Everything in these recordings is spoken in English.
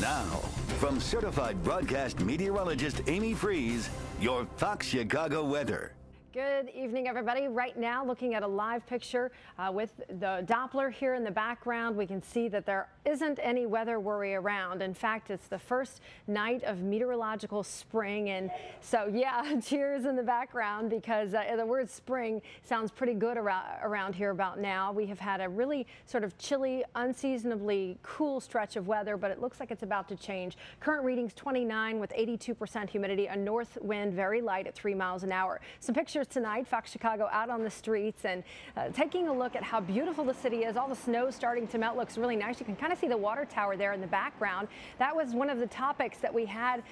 Now, from certified broadcast meteorologist Amy Freeze, your Fox Chicago weather. Good evening, everybody. Right now, looking at a live picture with the Doppler here in the background, we can see that there isn't any weather worry around. In fact, it's the first night of meteorological spring. And so, yeah, cheers in the background because the word spring sounds pretty good around here about now. We have had a really sort of chilly, unseasonably cool stretch of weather, but it looks like it's about to change. Current readings 29 with 82% humidity, a north wind very light at 3 miles an hour. Some pictures tonight, Fox Chicago out on the streets and taking a look at how beautiful the city is. All the snow starting to melt looks really nice. You can kind of see the water tower there in the background. That was one of the topics that we had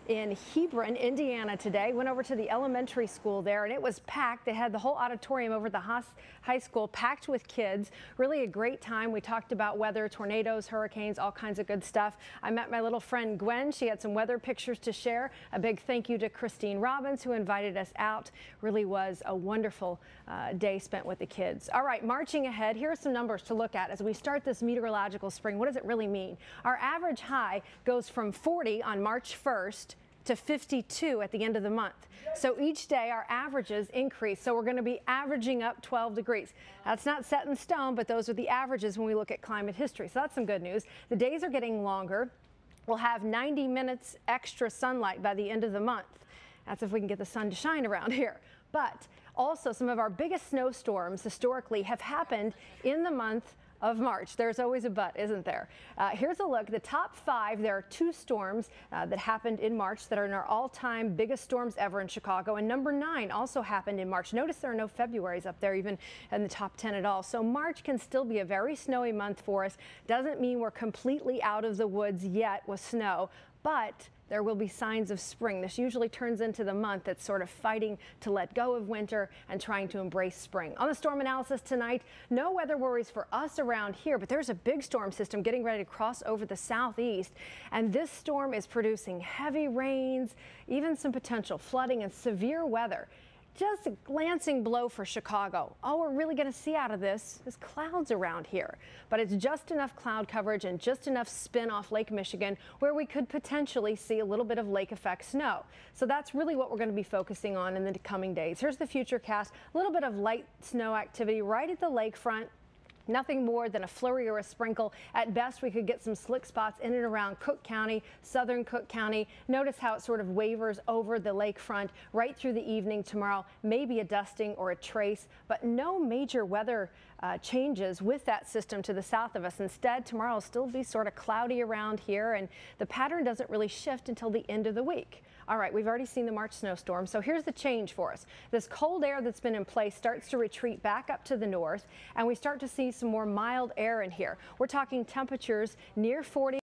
in Hebron, Indiana today. Went over to the elementary school there and it was packed. They had the whole auditorium over the high school packed with kids. Really a great time. We talked about weather, tornadoes, hurricanes, all kinds of good stuff. I met my little friend Gwen. She had some weather pictures to share. A big thank you to Christine Robbins who invited us out. Really was a wonderful day spent with the kids. All right, marching ahead, here are some numbers to look at as we start this meteorological spring. What does it really mean? Our average high goes from 40 on March 1st to 52 at the end of the month. So each day our averages increase. So we're going to be averaging up 12 degrees. That's not set in stone, but those are the averages when we look at climate history. So that's some good news. The days are getting longer. We'll have 90 minutes extra sunlight by the end of the month. That's if we can get the sun to shine around here. But also some of our biggest snowstorms historically have happened in the month of March. There's always a but, isn't there? Here's a look. The top 5, there are 2 storms that happened in March that are in our all-time biggest storms ever in Chicago. And number 9 also happened in March. Notice there are no Februaries up there, even in the top 10 at all. So March can still be a very snowy month for us. Doesn't mean we're completely out of the woods yet with snow, but there will be signs of spring. This usually turns into the month that's sort of fighting to let go of winter and trying to embrace spring. On the storm analysis tonight, no weather worries for us around here, but there's a big storm system getting ready to cross over the southeast. And this storm is producing heavy rains, even some potential flooding and severe weather. Just a glancing blow for Chicago. All we're really going to see out of this is clouds around here. But it's just enough cloud coverage and just enough spin off Lake Michigan where we could potentially see a little bit of lake effect snow. So that's really what we're going to be focusing on in the coming days. Here's the futurecast. A little bit of light snow activity right at the lakefront. Nothing more than a flurry or a sprinkle. At best, we could get some slick spots in and around Cook County, southern Cook County. Notice how it sort of wavers over the lakefront right through the evening tomorrow. Maybe a dusting or a trace, but no major weather changes with that system to the south of us. Instead, tomorrow will still be sort of cloudy around here, and the pattern doesn't really shift until the end of the week. All right, we've already seen the March snowstorm, so here's the change for us. This cold air that's been in place starts to retreat back up to the north, and we start to see some more mild air in here. We're talking temperatures near 40.